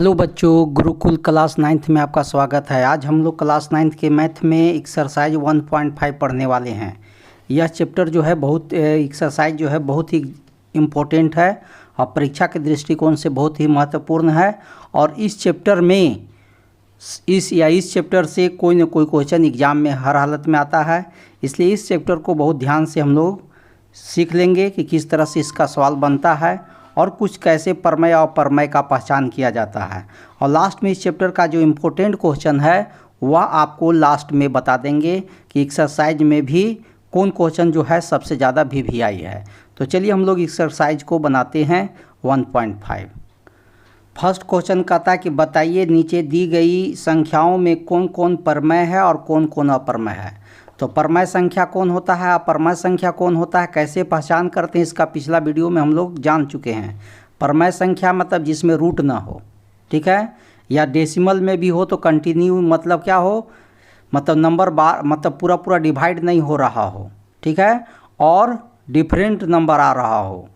Hello बच्चों, Gurukul class 9th में आपका स्वागत है। आज हम लोग क्लास 9th के मैथ में एक्सरसाइज 1.5 पढ़ने वाले हैं। यह चैप्टर जो है एक्सरसाइज जो है बहुत ही इम्पोर्टेंट है और परीक्षा के दृष्टिकोण से बहुत ही महत्वपूर्ण है। और इस चैप्टर में इस चैप्टर से कोई ना कोई क्वेश्चन एग्जाम में हर हालत में आता है, इसलिए इस चैप्टर को बहुत ध्यान से हम लोग सीख लेंगे कि किस तरह से इसका सवाल बनता है और कुछ कैसे प्रमेय और प्रमेय का पहचान किया जाता है। और लास्ट में इस चैप्टर का जो इम्पोर्टेंट क्वेश्चन है वह आपको लास्ट में बता देंगे कि एक्सरसाइज में भी कौन क्वेश्चन जो है सबसे ज़्यादा VVI है। तो चलिए हम लोग एक्सरसाइज को बनाते हैं 1.5। फर्स्ट क्वेश्चन कहता है कि बताइए नीचे दी गई संख्याओं में कौन कौन प्रमेय है और कौन कौन अप्रमेय है। तो प्रमेय संख्या कौन होता है, अप्रमेय संख्या कौन होता है, कैसे पहचान करते हैं, इसका पिछला वीडियो में हम लोग जान चुके हैं। प्रमेय संख्या मतलब जिसमें रूट ना हो, ठीक है, या डेसिमल में भी हो तो कंटिन्यू मतलब क्या हो, मतलब नंबर बार मतलब पूरा पूरा डिवाइड नहीं हो रहा हो, ठीक है, और डिफरेंट नंबर आ रहा हो,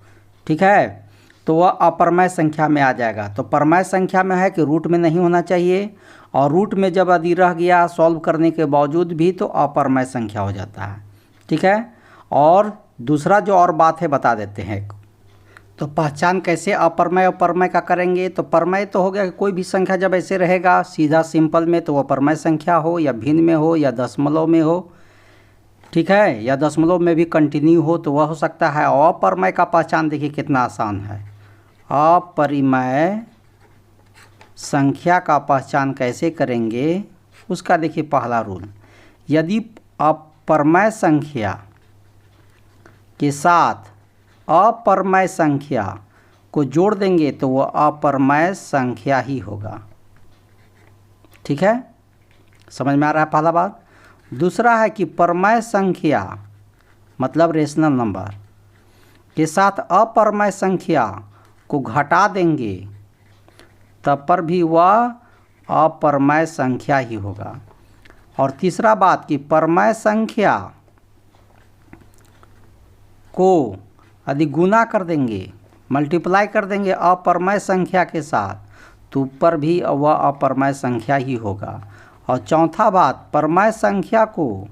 ठीक है, तो वह अप्रमेय संख्या में आ जाएगा। तो प्रमेय संख्या में है कि रूट में नहीं होना चाहिए, और रूट में जब यदि रह गया सॉल्व करने के बावजूद भी तो अप्रमेय संख्या हो जाता है, ठीक है। और दूसरा जो और बात है बता देते हैं। तो पहचान कैसे अप्रमेय और प्रमेय का करेंगे। तो प्रमेय तो हो गया कि कोई भी संख्या जब ऐसे रहेगा सीधा सिंपल में तो वह प्रमेय संख्या हो, या भिन्न में हो, या दशमलव में हो, ठीक है, या दशमलव में भी कंटिन्यू हो तो वह हो सकता है। अप्रमेय का पहचान देखिए कितना आसान है। अपरिमेय संख्या का पहचान कैसे करेंगे उसका देखिए पहला रूल, यदि अप्रमेय संख्या के साथ अप्रमेय संख्या को जोड़ देंगे तो वह अप्रमेय संख्या ही होगा, ठीक है, समझ में आ रहा है पहला बात। दूसरा है कि प्रमेय संख्या मतलब रेशनल नंबर के साथ अप्रमेय संख्या को घटा देंगे तब पर भी वह अप्रमेय संख्या ही होगा। और तीसरा बात कि प्रमेय संख्या को यदि गुना कर देंगे, मल्टीप्लाई कर देंगे अप्रमेय संख्या के साथ तो ऊपर भी वह अप्रमेय संख्या ही होगा। और चौथा बात, प्रमेय संख्या को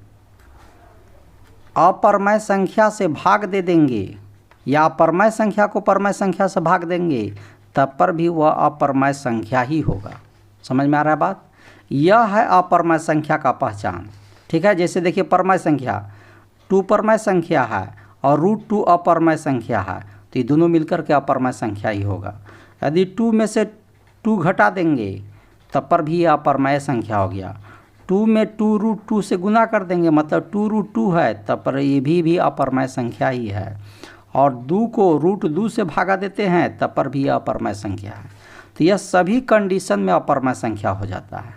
अप्रमेय संख्या से भाग दे देंगे या अप्रमेय संख्या को प्रमेय संख्या से भाग देंगे तब पर भी वह अप्रमेय संख्या ही होगा। समझ में आ रहा है बात। यह है अप्रमेय संख्या का पहचान, ठीक है। जैसे देखिए प्रमेय संख्या 2 प्रमेय संख्या है और √2 अप्रमेय संख्या है, तो ये दोनों मिलकर के अप्रमेय संख्या ही होगा। यदि 2 में से 2 घटा देंगे तब पर भी यह अप्रमेय संख्या हो गया। 2 में 2 √2 से गुना कर देंगे मतलब 2 √2 है तब पर ये भी अप्रमेय संख्या ही है। और 2 को √2 से भागा देते हैं तब पर भी अप्रमेय संख्या है। तो यह सभी कंडीशन में अप्रमेय संख्या हो जाता है।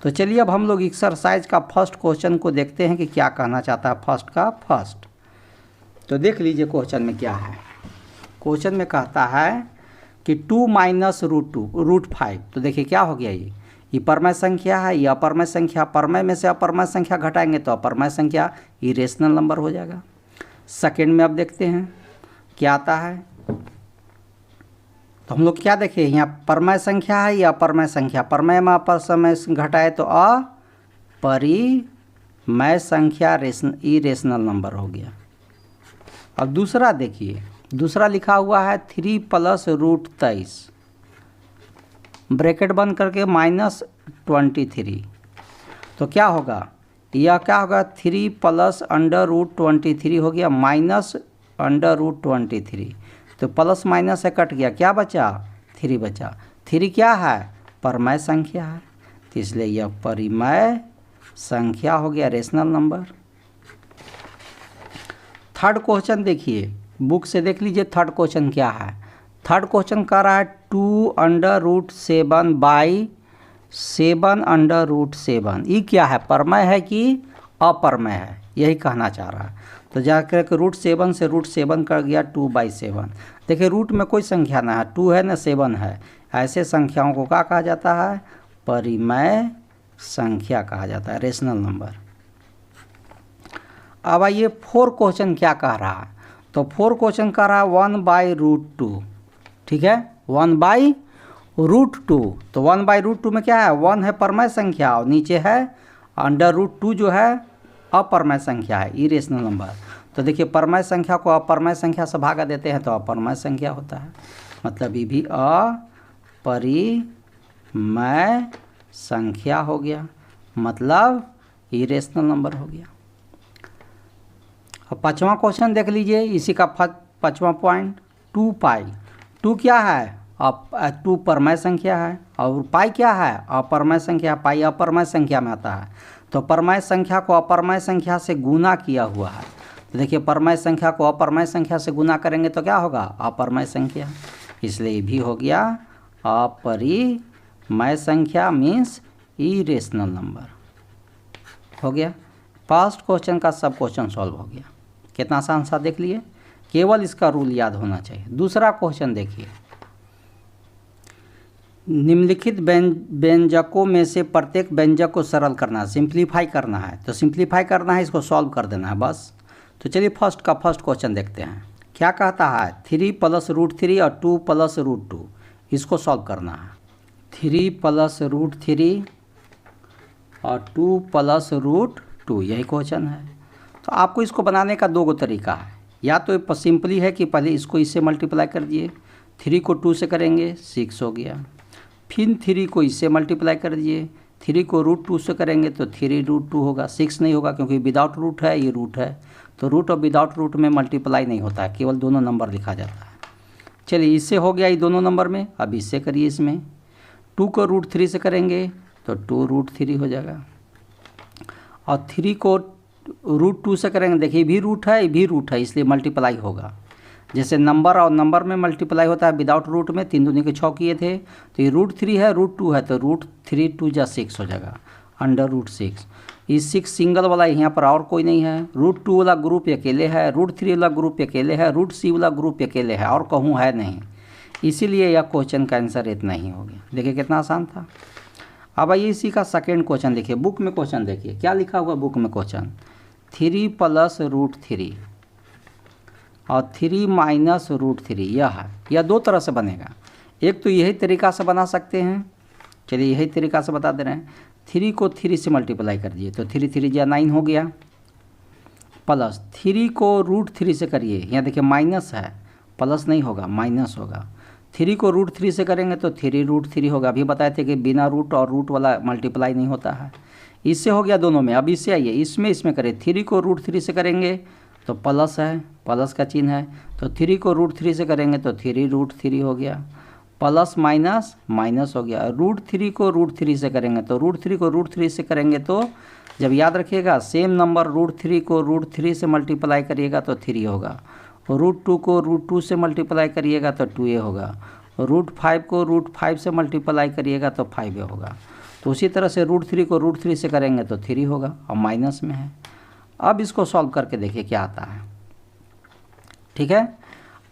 तो चलिए अब हम लोग एक्सरसाइज का फर्स्ट क्वेश्चन को देखते हैं कि क्या कहना चाहता है फर्स्ट का फर्स्ट। तो देख लीजिए क्वेश्चन में क्या है। क्वेश्चन में कहता है कि 2 - √2 √5। तो देखिए क्या हो गया, ये प्रमेय संख्या है, ये अप्रमेय संख्या। प्रमेय में से अप्रमेय संख्या घटाएंगे तो अप्रमेय संख्या इरेशनल नंबर हो जाएगा। सेकेंड में अब देखते हैं क्या आता है। तो हम लोग क्या देखें, यहाँ प्रमेय संख्या है या अप्रमेय संख्या। प्रमेय में अप्रमेय घटाए तो अपरिमेय संख्या इरेशनल नंबर हो गया। अब दूसरा देखिए, दूसरा लिखा हुआ है 3 + √23 ब्रैकेट बंद करके -23। तो क्या होगा, यह क्या होगा 3 + √23 हो गया -√23। तो प्लस माइनस है कट गया, क्या बचा 3 बचा। 3 क्या है, प्रमेय संख्या है, तो इसलिए यह परिमेय संख्या हो गया, रेशनल नंबर। थर्ड क्वेश्चन देखिए, बुक से देख लीजिए थर्ड क्वेश्चन क्या है। थर्ड क्वेश्चन कह रहा है 2 √7/7 √7। ये क्या है, प्रमेय है कि अप्रमेय है, यही कहना चाह रहा है। तो जाकर के √7 से √7 कर गया 2/7। देखिए रूट में कोई संख्या ना है, 2 है ना 7 है, ऐसे संख्याओं को क्या कहा जाता है, परिमेय संख्या कहा जाता है, रेशनल नंबर। अब आइए 4 क्वेश्चन क्या कह रहा है। तो 4 क्वेश्चन कह रहा है 1/√2, ठीक है, 1/√2 √2, तो 1/√2 में क्या है, 1 है परमय संख्या और नीचे है √2 जो है अपरमय संख्या है, इरेशनल नंबर। तो देखिए परमय संख्या को अपरमय संख्या से भागा देते हैं तो अपरमय संख्या होता है, मतलब ये भी अपरिमेय संख्या हो गया, मतलब इरेशनल नंबर हो गया। अब पाँचवा क्वेश्चन देख लीजिए, इसी का पाँचवा पॉइंट, 2 पाई। 2 क्या है, 2 परमय संख्या है और पाई क्या है, अपरमय संख्या। पाई अपरमय संख्या में आता है, तो परमय संख्या को अपरमय संख्या से गुना किया हुआ है। तो देखिए परमय संख्या को अपरमय संख्या से गुना करेंगे तो क्या होगा, अपरमय संख्या, इसलिए ये भी हो गया अपरिमेय संख्या, मीन्स इरेशनल नंबर हो गया। फर्स्ट क्वेश्चन का सब क्वेश्चन सॉल्व हो गया, कितना आसान सा देख लिए, केवल इसका रूल याद होना चाहिए। दूसरा क्वेश्चन देखिए, निम्नलिखित व्यंजकों में से प्रत्येक व्यंजक को सरल करना, सिंप्लीफाई करना है। तो सिंप्लीफाई करना है, इसको सॉल्व कर देना है बस। तो चलिए फर्स्ट क्वेश्चन देखते हैं, क्या कहता है, 3 + √3 और 2 + √2, इसको सॉल्व करना है। 3 + √3 और 2 + √2, यही क्वेश्चन है। तो आपको इसको बनाने का 2 तरीका है, या तो सिंपली है कि पहले इसको इससे मल्टीप्लाई कर दिए, 3 को 2 से करेंगे 6 हो गया, फिर 3 को इससे मल्टीप्लाई कर दिए, 3 को √2 से करेंगे तो 3√2 होगा, 6 नहीं होगा क्योंकि विदाउट रूट है, ये रूट है, तो रूट और विदाउट रूट में मल्टीप्लाई नहीं होता है, केवल दोनों नंबर लिखा जाता है। चलिए इससे हो गया ये दोनों नंबर में, अब इससे करिए, इसमें 2 को √3 से करेंगे तो 2√3 हो जाएगा, और 3 को √2 से करेंगे, देखिए भी रूट है, ये भी रूट है, इसलिए मल्टीप्लाई होगा। जैसे नंबर और नंबर में मल्टीप्लाई होता है विदाउट रूट में, 3 दूनी के 6 किए थे, तो ये √3 है, √2 है, तो √3 2 + 6 हो जाएगा, √6। ये 6 सिंगल वाला यहाँ पर और कोई नहीं है, √2 वाला ग्रुप अकेले है, √3 वाला ग्रुप अकेले है, √c वाला ग्रुप अकेले है, और कहूँ है नहीं, इसीलिए यह क्वेश्चन का आंसर इतना ही हो गया। देखिए कितना आसान था। अब आइए इसी का सेकेंड क्वेश्चन देखिए, बुक में क्वेश्चन देखिए क्या लिखा हुआ बुक में क्वेश्चन, 3 + √3 और 3 - √3, यह है, यह 2 तरह से बनेगा। एक तो यही तरीका से बना सकते हैं, चलिए यही तरीका से बता दे रहे हैं, 3 को 3 से मल्टीप्लाई कर दिए तो 3 3 × 9 हो गया, प्लस 3 को √3 से करिए, यहाँ देखिए माइनस है, प्लस नहीं होगा, माइनस होगा, 3 को √3 से करेंगे तो 3√3 होगा। अभी बताए थे कि बिना रूट और रूट वाला मल्टीप्लाई नहीं होता है, इससे हो गया दोनों में। अब इससे आइए, इसमें करें, 3 को √3 से करेंगे तो प्लस है, प्लस का चिन्ह है, तो 3 को √3 से करेंगे तो 3√3 हो गया, प्लस माइनस माइनस हो गया, √3 को √3 से करेंगे तो √3 को √3 से करेंगे तो, जब याद रखिएगा सेम नंबर √3 को √3 से मल्टीप्लाई करिएगा तो 3 होगा, √2 को √2 से मल्टीप्लाई करिएगा तो 2a होगा, √5 को √5 से मल्टीप्लाई करिएगा तो 5a होगा। तो उसी तरह से √3 को √3 से करेंगे तो 3 होगा, और माइनस में है। अब इसको सॉल्व करके देखिए क्या आता है, ठीक है।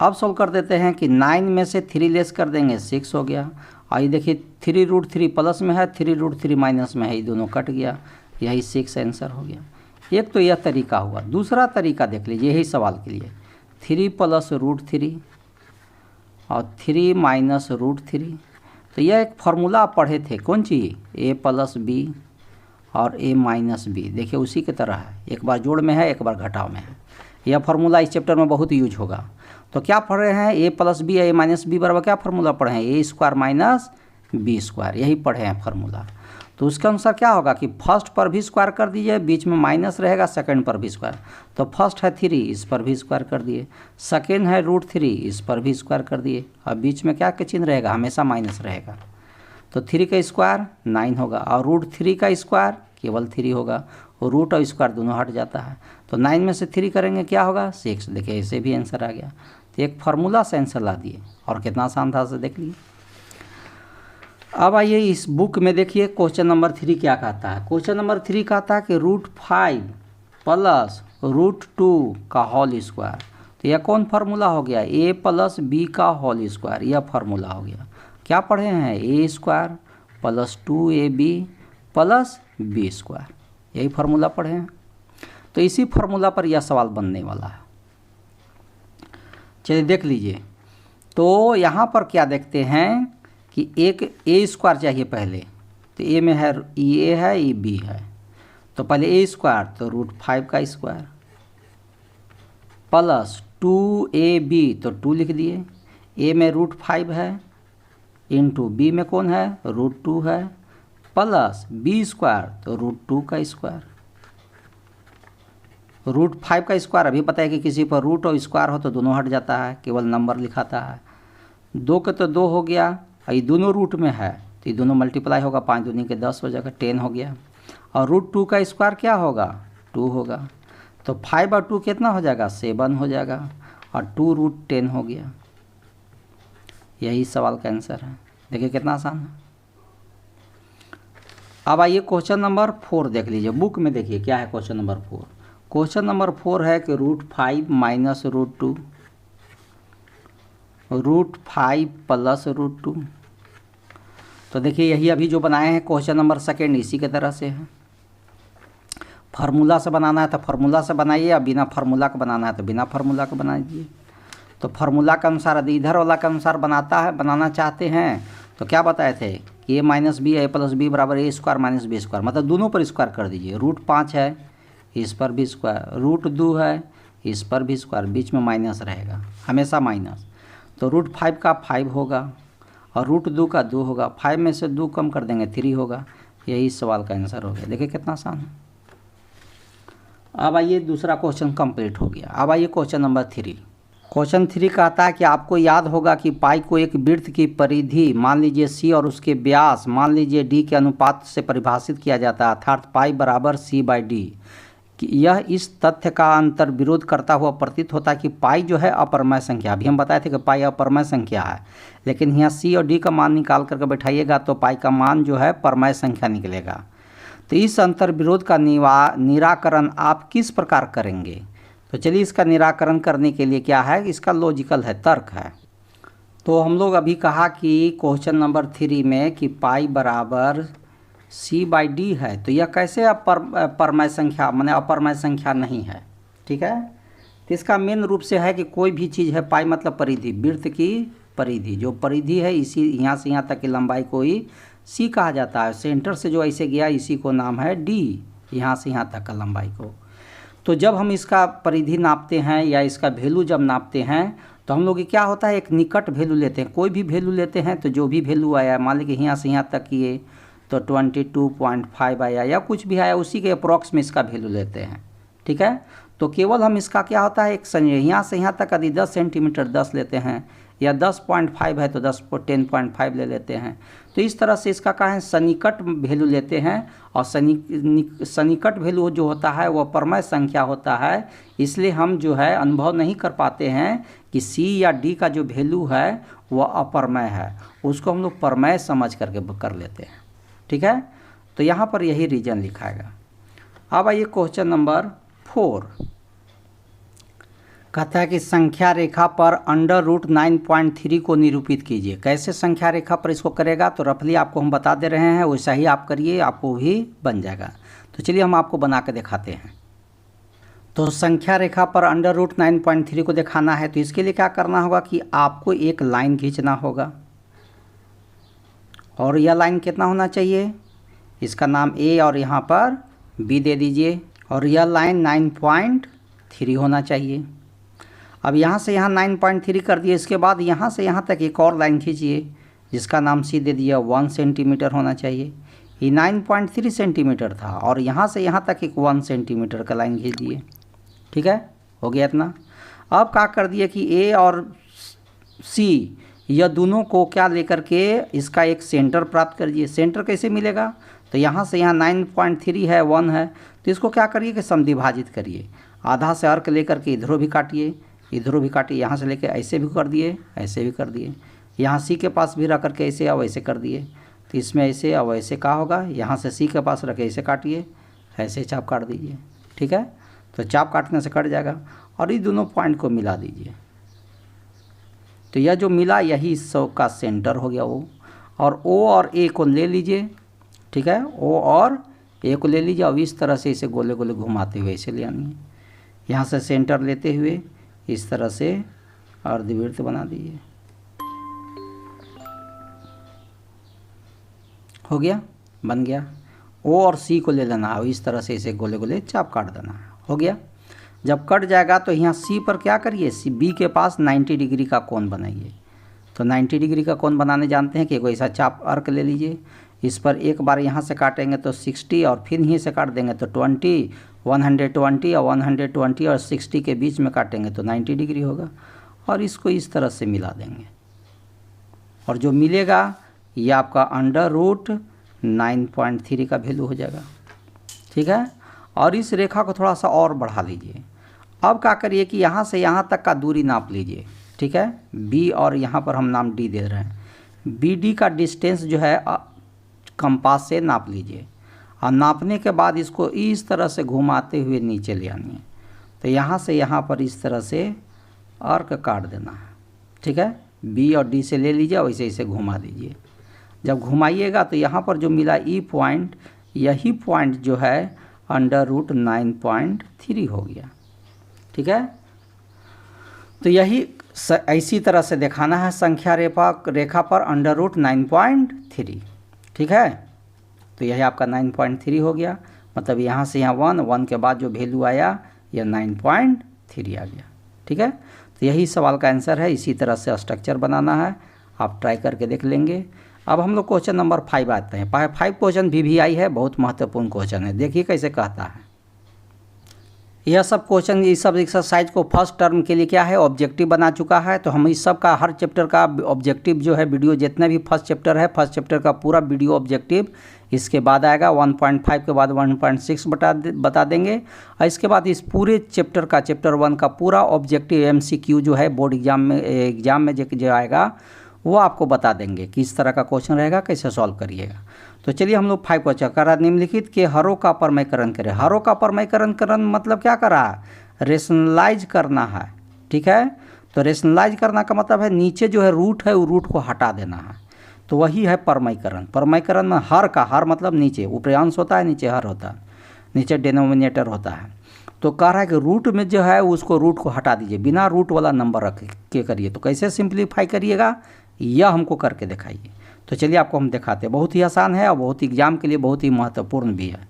अब सॉल्व कर देते हैं कि 9 में से 3 लेस कर देंगे, 6 हो गया, और ये देखिए 3√3 प्लस में है, 3√3 माइनस में है, ये दोनों कट गया, यही 6 आंसर हो गया। एक तो यह तरीका हुआ। दूसरा तरीका देख लीजिए यही सवाल के लिए, 3 + √3 और 3 - √3, तो यह एक फार्मूला आप पढ़े थे, कौन चीज़, a + b और a - b, देखिए उसी की तरह है, एक बार जोड़ में है, एक बार घटाव में है। यह फार्मूला इस चैप्टर में बहुत यूज होगा। तो क्या पढ़ रहे हैं, a + b a - b बराबर क्या फार्मूला पढ़े हैं, a² - b², यही पढ़े हैं फार्मूला। तो उसके अनुसार क्या होगा कि फर्स्ट पर भी स्क्वायर कर दीजिए, बीच में माइनस रहेगा, सेकंड पर भी स्क्वायर, तो फर्स्ट है 3, इस पर भी स्क्वायर कर दिए, सेकंड है √3, इस पर भी स्क्वायर कर दिए, और बीच में क्या चिन्ह रहेगा, हमेशा माइनस रहेगा। तो 3 का स्क्वायर 9 होगा, और √3 का स्क्वायर केवल 3 होगा, और रूट और स्क्वायर दोनों हट जाता है, तो 9 में से 3 करेंगे क्या होगा, 6। देखिए इसे भी आंसर आ गया। तो एक फार्मूला से आंसर ला दिए, और कितना आसान था से देख लीजिए। अब आइए इस बुक में देखिए क्वेश्चन नंबर 3 क्या कहता है। क्वेश्चन नंबर 3 कहता है कि √5 + √2 का होल स्क्वायर। तो यह कौन फार्मूला हो गया, a + b का होल स्क्वायर, यह फार्मूला हो गया। क्या पढ़े हैं, a² + 2ab + b², यही फार्मूला पढ़े हैं। तो इसी फार्मूला पर यह सवाल बनने वाला है। चलिए देख लीजिए, तो यहाँ पर क्या देखते हैं कि एक ए स्क्वायर चाहिए पहले, तो ए में है ए है ए बी है, तो पहले ए स्क्वायर तो √5 का स्क्वायर प्लस 2ab तो 2 लिख दिए, ए में √5 है इंटू बी में कौन है √2 है प्लस बी स्क्वायर तो √2 का स्क्वायर। √5 का स्क्वायर अभी पता है कि किसी पर रूट और स्क्वायर हो तो दोनों हट जाता है, केवल नंबर लिखाता है। 2 का तो 2 हो गया, ये दोनों रूट में है तो ये दोनों मल्टीप्लाई होगा, 5 दूनी के 10 हो जाएगा, 10 हो गया। और √2 का स्क्वायर क्या होगा 2 होगा, तो 5 और 2 कितना हो जाएगा 7 हो जाएगा, और 2√10 हो गया। यही सवाल का आंसर है। देखिए कितना आसान है। अब आइए क्वेश्चन नंबर 4 देख लीजिए, बुक में देखिए क्या है क्वेश्चन नंबर 4। क्वेश्चन नंबर 4 है कि √5 माइनस √2, √5 प्लस √2। तो देखिए यही अभी जो बनाए हैं क्वेश्चन नंबर 2 इसी के तरह से है। फार्मूला से बनाना है तो फार्मूला से बनाइए, या बिना फार्मूला का बनाना है तो बिना फार्मूला का बना दीजिए। तो फार्मूला के अनुसार यदि इधर वाला के अनुसार बनाना चाहते हैं तो क्या बताए थे कि ए माइनस बी ए प्लस बी बराबर ए स्क्वायर माइनस बी स्क्वायर, मतलब दोनों पर स्क्वायर कर दीजिए। √5 है इस पर भी स्क्वायर, √2 है इस पर भी स्क्वायर, बीच में माइनस रहेगा हमेशा माइनस, तो √5 का 5 होगा और √2 का 2 होगा, 5 में से 2 कम कर देंगे 3 होगा। यही सवाल का आंसर हो गया। देखिए कितना आसान है। अब आइए दूसरा क्वेश्चन कंप्लीट हो गया। अब आइए क्वेश्चन नंबर 3। क्वेश्चन 3 कहता है कि आपको याद होगा कि पाई को एक वृत्त की परिधि मान लीजिए सी और उसके व्यास मान लीजिए डी के अनुपात से परिभाषित किया जाता है, अर्थात पाई बराबर c/d। यह इस तथ्य का अंतर विरोध करता हुआ प्रतीत होता है कि पाई जो है अपरमय संख्या, अभी हम बताए थे कि पाई अपरमय संख्या है, लेकिन यहाँ सी और डी का मान निकाल करके बैठाइएगा तो पाई का मान जो है परमय संख्या निकलेगा। तो इस अंतर विरोध का निराकरण आप किस प्रकार करेंगे? तो चलिए इसका निराकरण करने के लिए क्या है, इसका लॉजिकल है, तर्क है। तो हम लोग अभी कहा कि क्वेश्चन नंबर 3 में कि पाई बराबर c/d है, तो यह कैसे परमय संख्या माने अपरमय संख्या नहीं है, ठीक है। तो इसका मेन रूप से है कि कोई भी चीज़ है, पाई मतलब परिधि, वृत्त की परिधि, जो परिधि है इसी यहाँ से यहाँ तक की लंबाई को ही c कहा जाता है। सेंटर से जो ऐसे गया इसी को नाम है d, यहाँ से यहाँ तक का लंबाई को। तो जब हम इसका परिधि नापते हैं या इसका वैल्यू जब नापते हैं तो हम लोग क्या होता है एक निकट वैल्यू लेते हैं, कोई भी वैल्यू लेते हैं तो जो भी वैल्यू आया, मान लीजिए यहाँ से यहाँ तक किए तो 22.5 आया या कुछ भी आया, उसी के अप्रॉक्स में इसका वैल्यू लेते हैं, ठीक है। तो केवल हम इसका क्या होता है एक यहाँ से यहाँ तक यदि 10 सेंटीमीटर 10 लेते हैं या 10.5 है तो 10.5 ले लेते हैं। तो इस तरह से इसका क्या है सन्निकट वैल्यू लेते हैं, और सन्निकट वैल्यू जो होता है वह परमय संख्या होता है। इसलिए हम जो है अनुभव नहीं कर पाते हैं कि सी या डी का जो वैल्यू है वह अपरमय है, उसको हम लोग परमय समझ करके कर लेते हैं, ठीक है। तो यहाँ पर यही रीजन लिखाएगा। अब आइए क्वेश्चन नंबर 4 कहता है कि संख्या रेखा पर √9.3 को निरूपित कीजिए। कैसे संख्या रेखा पर इसको करेगा, तो रफली आपको हम बता दे रहे हैं, वैसा ही आप करिए, आपको भी बन जाएगा। तो चलिए हम आपको बना के दिखाते हैं। तो संख्या रेखा पर √9.3 को दिखाना है तो इसके लिए क्या करना होगा कि आपको एक लाइन खींचना होगा, और यह लाइन कितना होना चाहिए, इसका नाम A और यहाँ पर B दे दीजिए, और यह लाइन 9.3 होना चाहिए। अब यहाँ से यहाँ 9.3 कर दिए, इसके बाद यहाँ से यहाँ तक एक और लाइन खींचिए जिसका नाम C दे दिया, 1 सेंटीमीटर होना चाहिए। ये 9.3 सेंटीमीटर था और यहाँ से यहाँ तक एक 1 सेंटीमीटर का लाइन खींच दिए, ठीक है, हो गया इतना। अब क्या कर दिए कि A और C यह दोनों को क्या लेकर के इसका एक सेंटर प्राप्त करिए। सेंटर कैसे मिलेगा, तो यहाँ से यहाँ 9.3 है 1 है, तो इसको क्या करिए कि समद्विभाजित करिए, आधा से अर्क लेकर के इधरों भी काटिए इधरों भी काटिए, यहाँ से लेके ऐसे भी कर दिए ऐसे भी कर दिए, यहाँ C के पास भी रख करके ऐसे और वैसे कर दिए, तो इसमें ऐसे और वैसे क्या होगा, यहाँ से C के पास रखे ऐसे काटिए, ऐसे चाप काट दीजिए, ठीक है। तो चाप काटने से कट जाएगा और ये दोनों पॉइंट को मिला दीजिए। तो यह जो मिला यही सब का सेंटर हो गया वो, और O और A को ले लीजिए, ठीक है, O और A को ले लीजिए और इस तरह से इसे गोले गोले घुमाते हुए इसे ले आनी है। यहाँ से सेंटर लेते हुए इस तरह से अर्धवृत्त बना दीजिए। हो गया, बन गया। ओ और सी को ले लेना है, इस तरह से इसे गोले गोले चाप काट देना है, हो गया। जब कट जाएगा तो यहाँ सी पर क्या करिए, सी बी के पास 90 डिग्री का कोण बनाइए। तो 90 डिग्री का कोण बनाने जानते हैं कि कोई ऐसा चाप अर्क ले लीजिए, इस पर एक बार यहाँ से काटेंगे तो 60 और फिर यहीं से काट देंगे तो 20, 120 और 120 और 60 के बीच में काटेंगे तो 90 डिग्री होगा। और इसको इस तरह से मिला देंगे और जो मिलेगा ये आपका √9.3 का वैल्यू हो जाएगा, ठीक है। और इस रेखा को थोड़ा सा और बढ़ा लीजिए। अब क्या करिए कि यहाँ से यहाँ तक का दूरी नाप लीजिए, ठीक है। बी और यहाँ पर हम नाम डी दे रहे हैं। बी डी का डिस्टेंस जो है कंपास से नाप लीजिए और नापने के बाद इसको इस तरह से घुमाते हुए नीचे ले आनिए। तो यहाँ से यहाँ पर इस तरह से आर्क काट देना है, ठीक है। बी और डी से ले लीजिए, वैसे इसे घुमा दीजिए। जब घुमाइएगा तो यहाँ पर जो मिला ई पॉइंट, यही पॉइंट जो है √9.3 हो गया, ठीक है। तो यही इसी तरह से दिखाना है संख्या रेखा पर √9.3, ठीक है। तो यही आपका 9.3 हो गया, मतलब यहाँ से यहाँ 1 के बाद जो वैल्यू आया यह 9.3 आ गया, ठीक है। तो यही सवाल का आंसर है। इसी तरह से स्ट्रक्चर बनाना है, आप ट्राई करके देख लेंगे। अब हम लोग क्वेश्चन नंबर 5 आते हैं। 5 क्वेश्चन VVI है, बहुत महत्वपूर्ण क्वेश्चन है। देखिए कैसे कहता है। यह सब क्वेश्चन, इस सब एक्सरसाइज को फर्स्ट टर्म के लिए क्या है, ऑब्जेक्टिव बना चुका है। तो हम इस सब का हर चैप्टर का ऑब्जेक्टिव जो है वीडियो, जितने भी फर्स्ट चैप्टर है, फर्स्ट चैप्टर का पूरा वीडियो ऑब्जेक्टिव इसके बाद आएगा। 1.5 के बाद 1.6 बता देंगे और इसके बाद इस पूरे चैप्टर का, चैप्टर 1 का पूरा ऑब्जेक्टिव MCQ जो है बोर्ड एग्जाम में जो आएगा वो आपको बता देंगे कि इस तरह का क्वेश्चन रहेगा, कैसे सॉल्व करिएगा। तो चलिए हम लोग 5 क्वेश्चन करा। निम्नलिखित के हरों का परमयकरण करें। हरों का परमयकरण मतलब क्या करा, रेशनलाइज करना है, ठीक है। तो रेशनलाइज करना का मतलब है नीचे जो है रूट है वो रूट को हटा देना है, तो वही है परमयकरण। परमयकरण में हर का, हर मतलब नीचे, ऊपर अंश होता है, नीचे हर होता है, नीचे डिनोमिनेटर होता है। तो कह रहा है कि रूट में जो है उसको रूट को हटा दीजिए, बिना रूट वाला नंबर रख के करिए। तो कैसे सिंप्लीफाई करिएगा यह हमको करके दिखाइए। तो चलिए आपको हम दिखाते हैं। बहुत ही आसान है और बहुत एग्जाम के लिए बहुत ही महत्वपूर्ण भी है।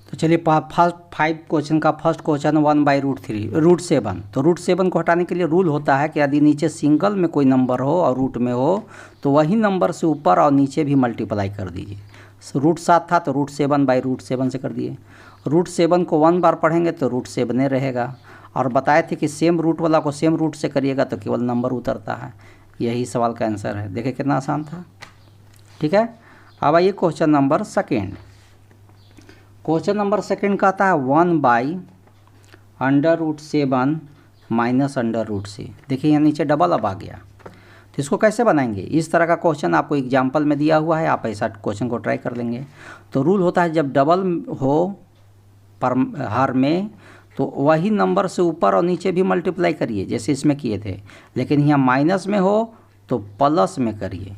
तो चलिए फर्स्ट 5 क्वेश्चन का फर्स्ट क्वेश्चन 1/√3 √7। तो √7 को हटाने के लिए रूल होता है कि यदि नीचे सिंगल में कोई नंबर हो और रूट में हो तो वही नंबर से ऊपर और नीचे भी मल्टीप्लाई कर दीजिए। √7 था तो √7/√7 से कर दिए। √7 को 1 बार पढ़ेंगे तो √7 रहेगा। और बताए थे कि सेम रूट वाला को सेम रूट से करिएगा तो केवल नंबर उतरता है। यही सवाल का आंसर है। देखिए कितना आसान था, ठीक है। अब आइए question number second. Question number second कहता है 1/√7 माइनस √c। देखिए यहाँ नीचे डबल अब आ गया। तो इसको कैसे बनाएंगे, इस तरह का क्वेश्चन आपको एग्जाम्पल में दिया हुआ है, आप ऐसा क्वेश्चन को ट्राई कर लेंगे। तो रूल होता है जब डबल हो हर में तो वही नंबर से ऊपर और नीचे भी मल्टीप्लाई करिए जैसे इसमें किए थे। लेकिन यहाँ माइनस में हो तो प्लस में करिए,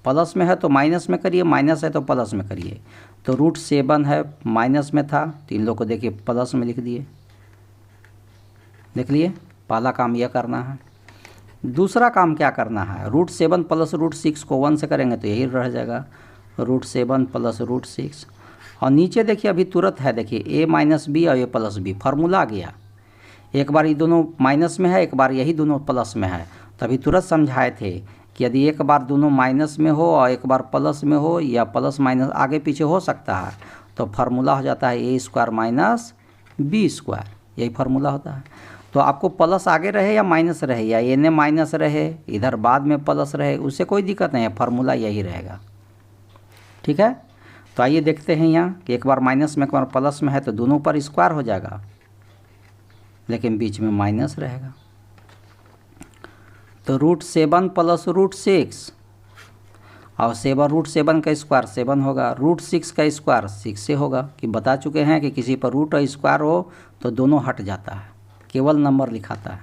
प्लस में है तो माइनस में करिए, माइनस है तो प्लस में करिए। तो √7 है, माइनस में था तो इन लोग को देखिए प्लस में लिख दिए। देख लिए, पहला काम यह करना है। दूसरा काम क्या करना है, √7 प्लस √6 को 1 से करेंगे तो यही रह जाएगा √7 प्लस √6। और नीचे देखिए अभी तुरंत है, देखिए a - b और a + b, फार्मूला आ गया। एक बार ये दोनों माइनस में है, एक बार यही दोनों प्लस में है। तभी तुरंत समझाए थे कि यदि एक बार दोनों माइनस में हो और एक बार प्लस में हो या प्लस माइनस आगे पीछे हो सकता है तो फार्मूला हो जाता है a² - b²। यही फार्मूला होता है। तो आपको प्लस आगे रहे या माइनस रहे या एन माइनस रहे, इधर बाद में प्लस रहे, उससे कोई दिक्कत नहीं है, फार्मूला यही रहेगा, ठीक है। तो आइए देखते हैं यहाँ कि एक बार माइनस में एक बार प्लस में है तो दोनों पर स्क्वायर हो जाएगा लेकिन बीच में माइनस रहेगा। तो √7 प्लस √6 और √7 का स्क्वायर 7 होगा, √6 का स्क्वायर 6 से होगा। कि बता चुके हैं कि किसी पर रूट और स्क्वायर हो तो दोनों हट जाता है, केवल नंबर लिखाता है।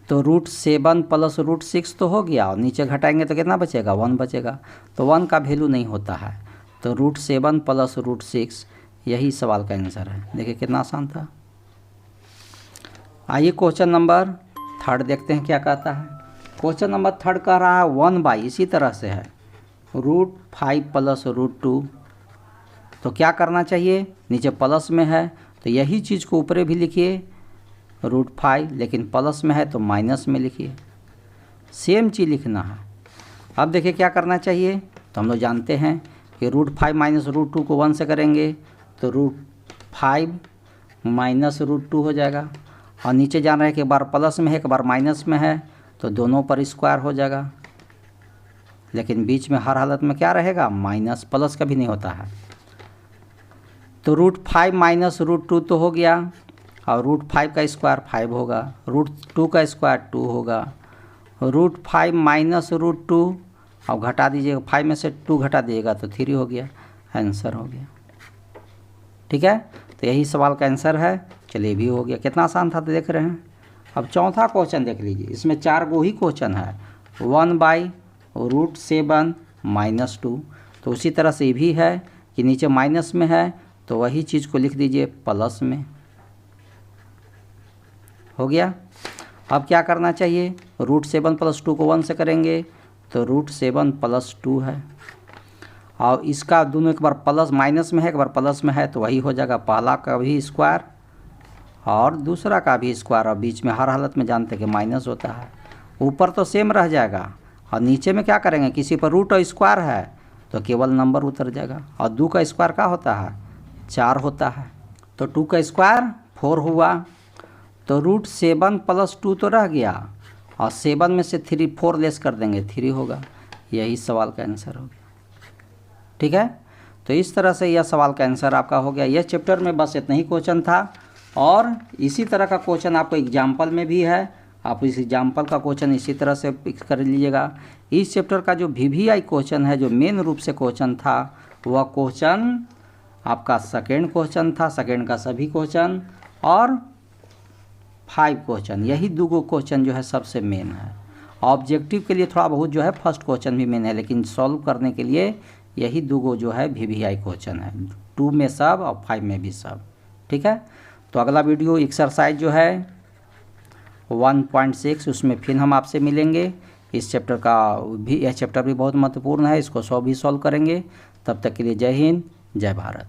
तो √7 प्लस √6 तो हो गया और नीचे घटाएंगे तो कितना बचेगा, 1 बचेगा। तो 1 का वैल्यू नहीं होता है। तो √7 प्लस √6 यही सवाल का आंसर है। देखिए कितना आसान था। आइए क्वेश्चन नंबर 3 देखते हैं क्या कहता है। क्वेश्चन नंबर 3 कह रहा है 1/, इसी तरह से है √5 प्लस √2। तो क्या करना चाहिए, नीचे प्लस में है तो यही चीज़ को ऊपरे भी लिखिए √5, लेकिन प्लस में है तो माइनस में लिखिए, सेम चीज़ लिखना है। अब देखिए क्या करना चाहिए, तो हम लोग जानते हैं कि √5 माइनस √2 को 1 से करेंगे तो √5 माइनस √2 हो जाएगा, और नीचे जान रहे हैं कि एक बार प्लस में है एक बार माइनस में है तो दोनों पर स्क्वायर हो जाएगा, लेकिन बीच में हर हालत में क्या रहेगा, माइनस, प्लस कभी नहीं होता है। तो √5 माइनस √2 तो हो गया, और √5 का स्क्वायर 5 होगा, √2 का स्क्वायर 2 होगा, √5 माइनस √2, अब घटा दीजिएगा, 5 में से 2 घटा दीजिएगा तो 3 हो गया, आंसर हो गया। ठीक है, तो यही सवाल का आंसर है। चलिए भी हो गया, कितना आसान था तो देख रहे हैं। अब चौथा क्वेश्चन देख लीजिए, इसमें 4 गो ही क्वेश्चन है, 1/√7 माइनस 2। तो उसी तरह से ये भी है कि नीचे माइनस में है तो वही चीज़ को लिख दीजिए प्लस में, हो गया। अब क्या करना चाहिए, √7 प्लस 2 को 1 से करेंगे तो √7 प्लस 2 है, और इसका दोनों एक बार प्लस माइनस में है एक बार प्लस में है तो वही हो जाएगा, पहला का भी स्क्वायर और दूसरा का भी स्क्वायर, और बीच में हर हालत में जानते हैं कि माइनस होता है। ऊपर तो सेम रह जाएगा, और नीचे में क्या करेंगे, किसी पर रूट और स्क्वायर है तो केवल नंबर उतर जाएगा, और 2 का स्क्वायर क्या होता है, 4 होता है, तो 2 का स्क्वायर 4 हुआ। तो √7 प्लस 2 तो रह गया, और 7 में से 4 लेस कर देंगे 3 होगा, यही सवाल का आंसर हो गया। ठीक है, तो इस तरह से यह सवाल का आंसर आपका हो गया। यह चैप्टर में बस इतना ही क्वेश्चन था, और इसी तरह का क्वेश्चन आपको एग्जाम्पल में भी है, आप इस एग्जाम्पल का क्वेश्चन इसी तरह से कर लीजिएगा। इस चैप्टर का जो VVI क्वेश्चन है, जो मेन रूप से क्वेश्चन था, वह क्वेश्चन आपका सेकेंड क्वेश्चन था, सेकेंड का सभी क्वेश्चन और 5 क्वेश्चन, यही 2 क्वेश्चन जो है सबसे मेन है। ऑब्जेक्टिव के लिए थोड़ा बहुत जो है फर्स्ट क्वेश्चन भी मेन है, लेकिन सॉल्व करने के लिए यही 2 जो है VVI क्वेश्चन है, 2 में सब और 5 में भी सब। ठीक है, तो अगला वीडियो एक्सरसाइज जो है 1.6, उसमें फिर हम आपसे मिलेंगे। इस चैप्टर का भी, यह चैप्टर भी बहुत महत्वपूर्ण है, इसको 100 भी सॉल्व करेंगे। तब तक के लिए जय हिंद, जय भारत।